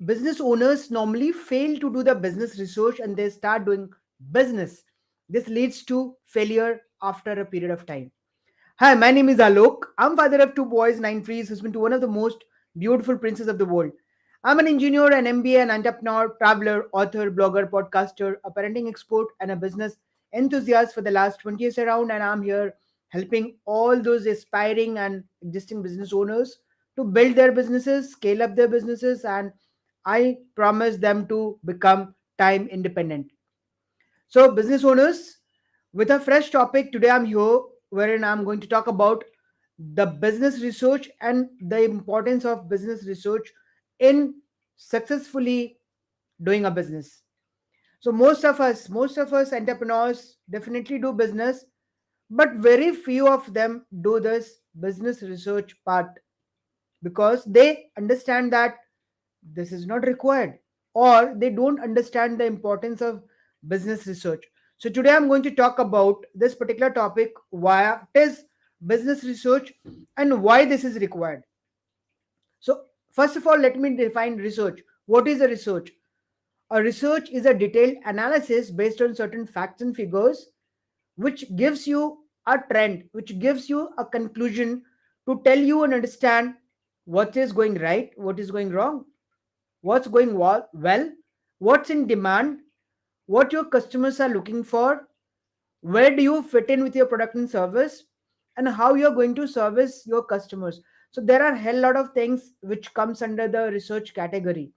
business owners normally fail to do the business research and they start doing business. This leads to failure after a period of time. Hi, my name is Alok. I'm father of two boys, nine trees, husband to one of the most beautiful princes of the world. I'm an engineer, an MBA, an entrepreneur, traveler, author, blogger, podcaster, a parenting expert, and a business enthusiast for the last 20 years around. And I'm here helping all those aspiring and existing business owners to build their businesses, scale up their businesses, and I promise them to become time independent. So, business owners, with a fresh topic, today I'm here wherein I'm going to talk about the business research and the importance of business research in successfully doing a business. So, most of us entrepreneurs definitely do business, but very few of them do this business research part because they understand that this is not required or they don't understand the importance of business research. So today I'm going to talk about this particular topic, why it is business research and why this is required. So first of all, let me define research. What is a research? A research is a detailed analysis based on certain facts and figures which gives you a trend, which gives you a conclusion to tell you and understand what is going right, what is going wrong, what's going well, what's in demand, what your customers are looking for, where do you fit in with your product and service, and how you're going to service your customers. So there are a hell lot of things which comes under the research category.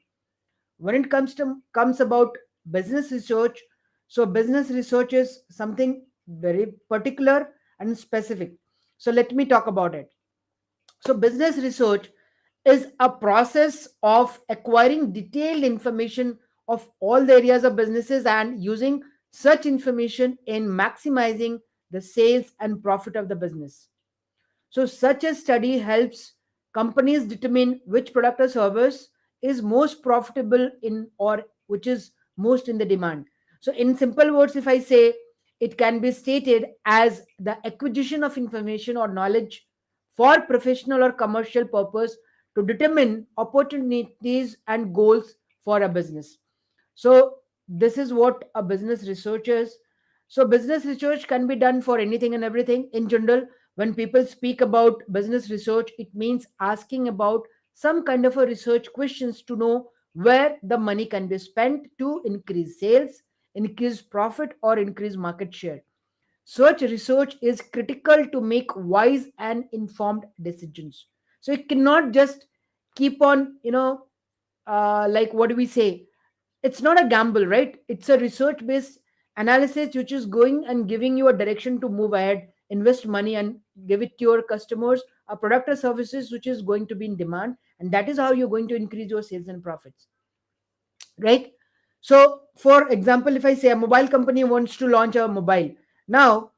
When it comes about business research, so business research is something very particular and specific. So let me talk about it. So, business research is a process of acquiring detailed information of all the areas of businesses and using such information in maximizing the sales and profit of the business. So, such a study helps companies determine which product or service is most profitable in or which is most in the demand. So, in simple words, if I say it can be stated as the acquisition of information or knowledge for professional or commercial purpose to determine opportunities and goals for a business. So this is what a business research is. So business research can be done for anything and everything. In general, when people speak about business research, it means asking about some kind of a research questions to know where the money can be spent to increase sales, increase profit, or increase market share. Such research is critical to make wise and informed decisions. So it cannot just keep on, like what do we say? It's not a gamble, right? It's a research based analysis which is going and giving you a direction to move ahead, invest money, and give it to your customers a product or services which is going to be in demand. And that is how you're going to increase your sales and profits, right? So, for example, if I say a mobile company wants to launch a mobile, now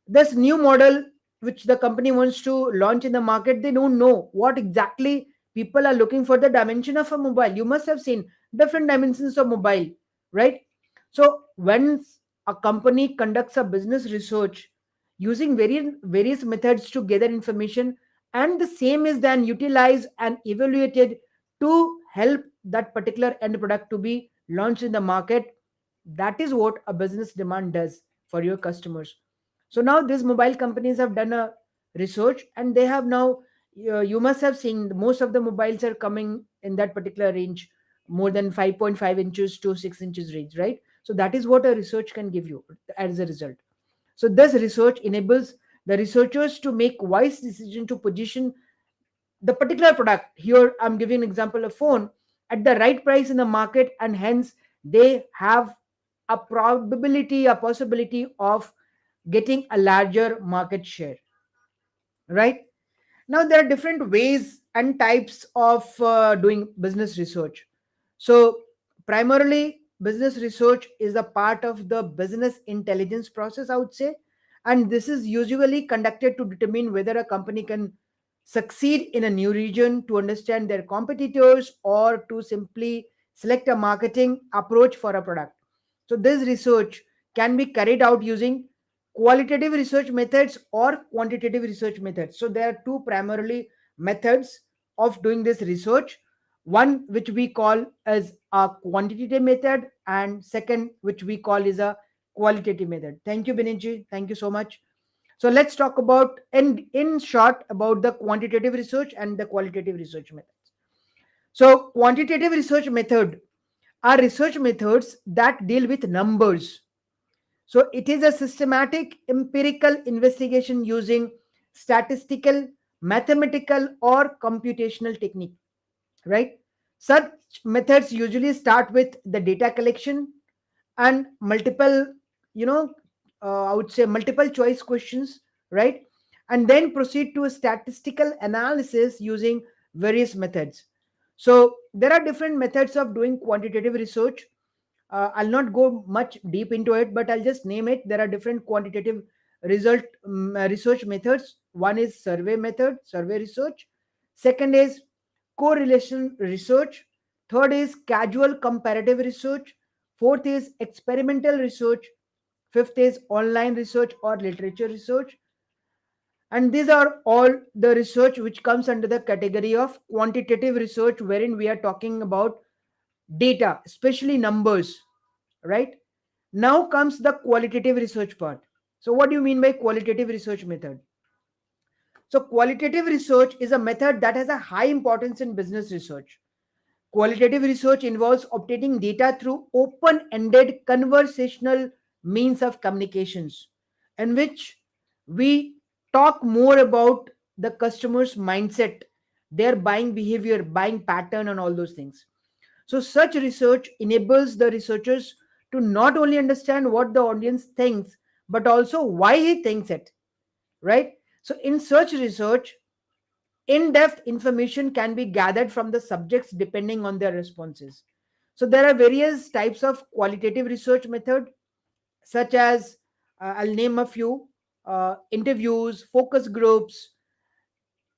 this new model which the company wants to launch in the market, they don't know what exactly people are looking for the dimension of a mobile. You must have seen different dimensions of mobile, right? So when a company conducts a business research using various methods to gather information, and the same is then utilized and evaluated to help that particular end product to be launched in the market. That is what a business demand does for your customers. So now these mobile companies have done a research and they have now, you must have seen most of the mobiles are coming in that particular range, more than 5.5 inches to 6 inches range, right? So that is what a research can give you as a result. So this research enables the researchers to make wise decision to position the particular product. Here I'm giving an example of phone at the right price in the market, and hence they have a probability, a possibility of getting a larger market share, right? Now there are different ways and types of doing business research. So primarily business research is a part of the business intelligence process, I would say, and this is usually conducted to determine whether a company can succeed in a new region, to understand their competitors, or to simply select a marketing approach for a product. So this research can be carried out using qualitative research methods or quantitative research methods. So there are two primarily methods of doing this research. one which we call as a quantitative method, and second which we call is a qualitative method. Thank you, Biniji. Thank you so much. So let's talk about in short about the quantitative research and the qualitative research methods. So quantitative research method are research methods that deal with numbers. So it is a systematic empirical investigation using statistical, mathematical, or computational technique, right? Such methods usually start with the data collection and multiple, you know, I would say multiple choice questions, right? And then proceed to a statistical analysis using various methods. So there are different methods of doing quantitative research. I'll not go much deep into it, but I'll just name it. There are different quantitative research methods. One is survey method, survey research. Second is correlation research. Third is casual comparative research. Fourth is experimental research. Fifth is online research or literature research. And these are all the research which comes under the category of quantitative research, wherein we are talking about data, especially numbers, right? Now comes the qualitative research part. So, what do you mean by qualitative research method? So, qualitative research is a method that has a high importance in business research. Qualitative research involves obtaining data through open ended conversational means of communications, in which we talk more about the customer's mindset, their buying behavior, buying pattern, and all those things. So, such research enables the researchers to not only understand what the audience thinks, but also why he thinks it, right? So, in such research, in depth information can be gathered from the subjects depending on their responses. So, there are various types of qualitative research method, such as I'll name a few: interviews, focus groups,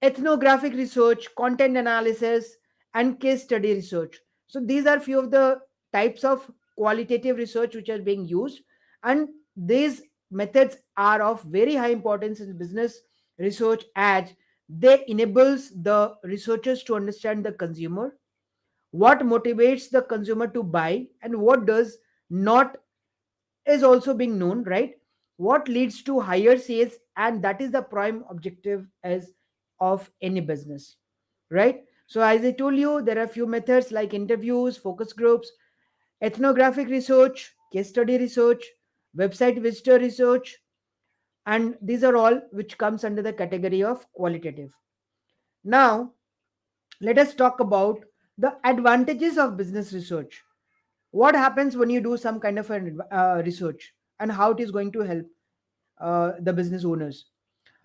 ethnographic research, content analysis, and case study research. So these are few of the types of qualitative research which are being used, and these methods are of very high importance in business research, as they enables the researchers to understand the consumer, what motivates the consumer to buy, and what does not, is also being known, right? What leads to higher sales, and that is the prime objective as of any business, right? So as I told you, there are few methods like interviews, focus groups, ethnographic research, case study research, website visitor research, and these are all which comes under the category of qualitative. Now let us talk about the advantages of business research. What happens when you do some kind of an research, and how it is going to help the business owners.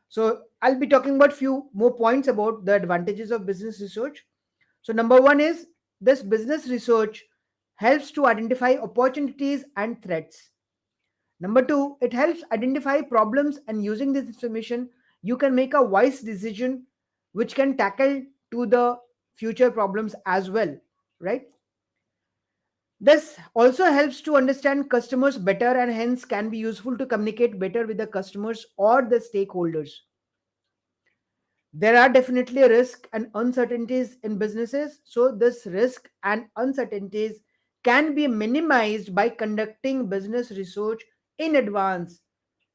So I'll be talking about few more points about the advantages of business research. So number one is this business research helps to identify opportunities and threats. Number two, it helps identify problems, and using this information you can make a wise decision which can tackle to the future problems as well, right? This also helps to understand customers better, and hence can be useful to communicate better with the customers or the stakeholders. There are definitely risks and uncertainties in businesses. So, this risk and uncertainties can be minimized by conducting business research in advance,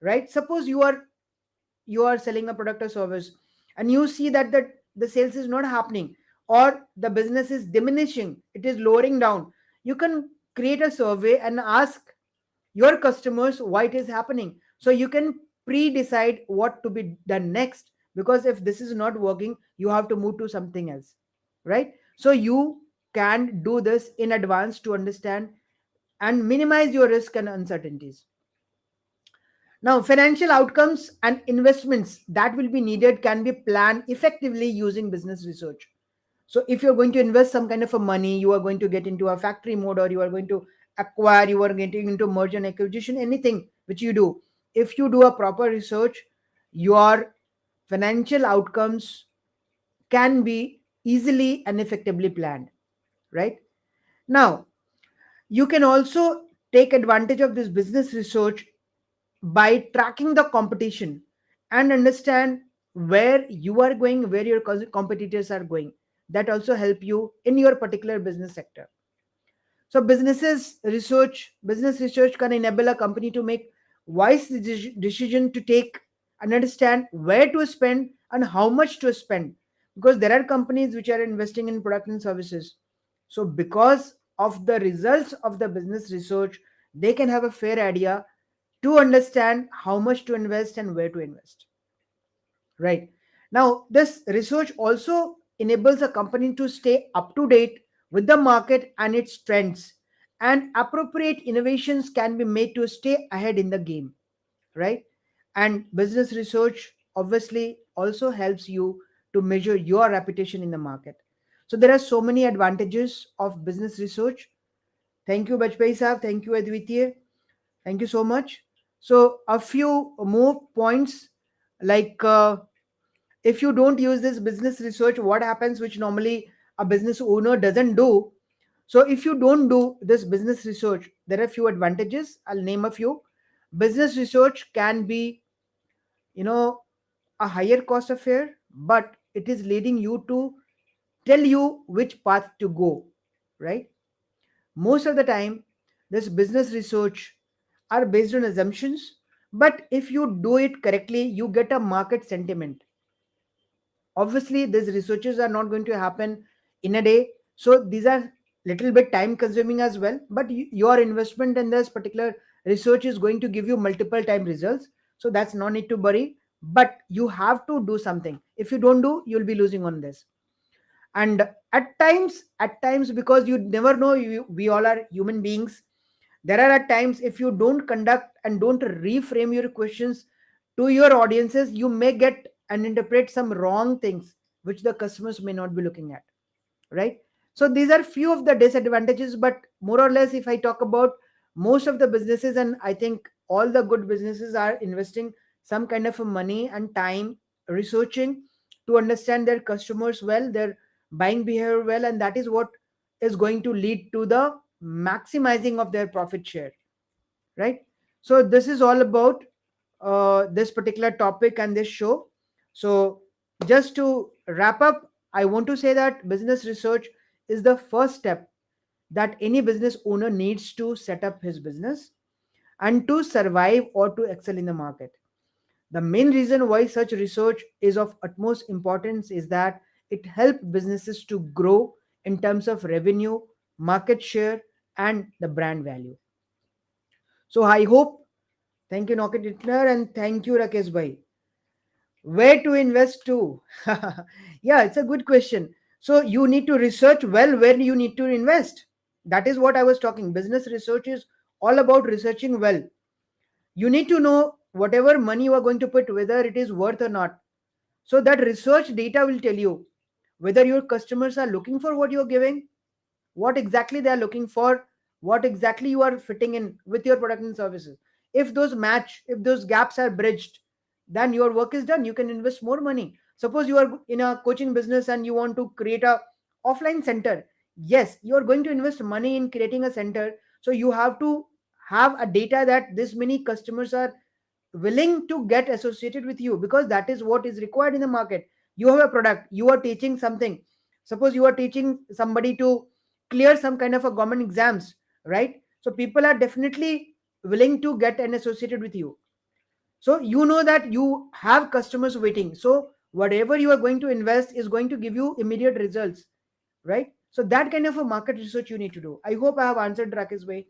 right? Suppose you are selling a product or service, and you see that the sales is not happening, or the business is diminishing, it is lowering down. You can create a survey and ask your customers why it is happening, so you can pre-decide what to be done next, because if this is not working you have to move to something else, right? So you can do this in advance to understand and minimize your risk and uncertainties. Now, financial outcomes and investments that will be needed can be planned effectively using business research. So, if you're going to invest some kind of a money, you are going to get into a factory mode, or you are going to acquire, you are getting into merger and acquisition, anything which you do. If you do a proper research, your financial outcomes can be easily and effectively planned, right? Now, you can also take advantage of this business research by tracking the competition and understand where you are going, where your competitors are going. that also help you in your particular business sector. So business research can enable a company to make wise decision to take and understand where to spend and how much to spend. Because there are companies which are investing in product and services. So because of the results of the business research, they can have a fair idea to understand how much to invest and where to invest. Right. Now, this research also enables a company to stay up to date with the market and its trends, and appropriate innovations can be made to stay ahead in the game. Right. And business research obviously also helps you to measure your reputation in the market. So there are so many advantages of business research. Thank you, Bajpai Saab. Thank you, Advitiya. Thank you so much. So a few more points, like if you don't use this business research, what happens, which normally a business owner doesn't do. So if you don't do this business research, there are few advantages. I'll name a few. Business research can be, you know, a higher cost affair, but it is leading you to tell you which path to go, right? Most of the time, this business research are based on assumptions, but if you do it correctly, you get a market sentiment. Obviously these researches are not going to happen in a day, so these are little bit time consuming as well, but your investment in this particular research is going to give you multiple time results. So that's no need to worry, but you have to do something. If you don't do, you'll be losing on this. And at times because you never know, we all are human beings. There are at times, if you don't conduct and don't reframe your questions to your audiences, you may get and interpret some wrong things which the customers may not be looking at, right? So these are few of the disadvantages, but more or less, if I talk about most of the businesses, and I think all the good businesses are investing some kind of a money and time researching to understand their customers well, their buying behavior well, and that is what is going to lead to the maximizing of their profit share, right? So this is all about this particular topic and this show. So just to wrap up, I want to say that business research is the first step that any business owner needs to set up his business and to survive or to excel in the market. The main reason why such research is of utmost importance is that it helps businesses to grow in terms of revenue, market share, and the brand value. So I hope, thank you, Nocket Hitler, and thank you, Rakesh Bhai. Where to invest to? Yeah, it's a good question. So you need to research well where you need to invest. That is what I was talking. Business research is all about researching well. You need to know whatever money you are going to put, whether it is worth or not. So that research data will tell you whether your customers are looking for what you're giving, what exactly they are looking for, what exactly you are fitting in with your product and services. If those match, if those gaps are bridged, then your work is done. You can invest more money. Suppose you are in a coaching business and you want to create a offline center. Yes, you are going to invest money in creating a center. So you have to have a data that this many customers are willing to get associated with you, because that is what is required in the market. You have a product, you are teaching something. Suppose you are teaching somebody to clear some kind of a government exams, right? So people are definitely willing to get and associated with you. So you know that you have customers waiting, so whatever you are going to invest is going to give you immediate results, right? So that kind of a market research you need to do. I hope I have answered Rakesh way.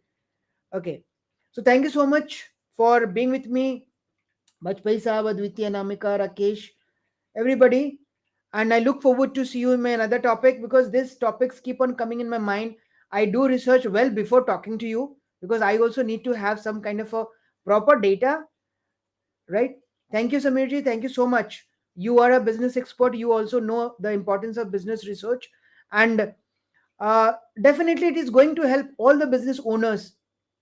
Okay, so thank you so much for being with me, Bajpai Saab, Advitya, Namika, Rakesh, everybody. And I look forward to see you in my another topic, because these topics keep on coming in my mind. I do research well before talking to you, because I also need to have some kind of a proper data, right? Thank you, Samirji. Thank you so much. You are a business expert. You also know the importance of business research. And definitely it is going to help all the business owners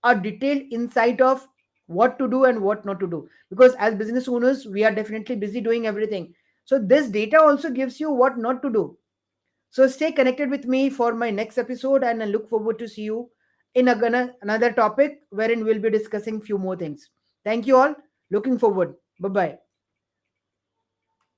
a detailed insight of what to do and what not to do, because as business owners we are definitely busy doing everything. So this data also gives you what not to do. So stay connected with me for my next episode, and I look forward to see you in another topic wherein we'll be discussing few more things. Thank you all. Looking forward. Bye bye.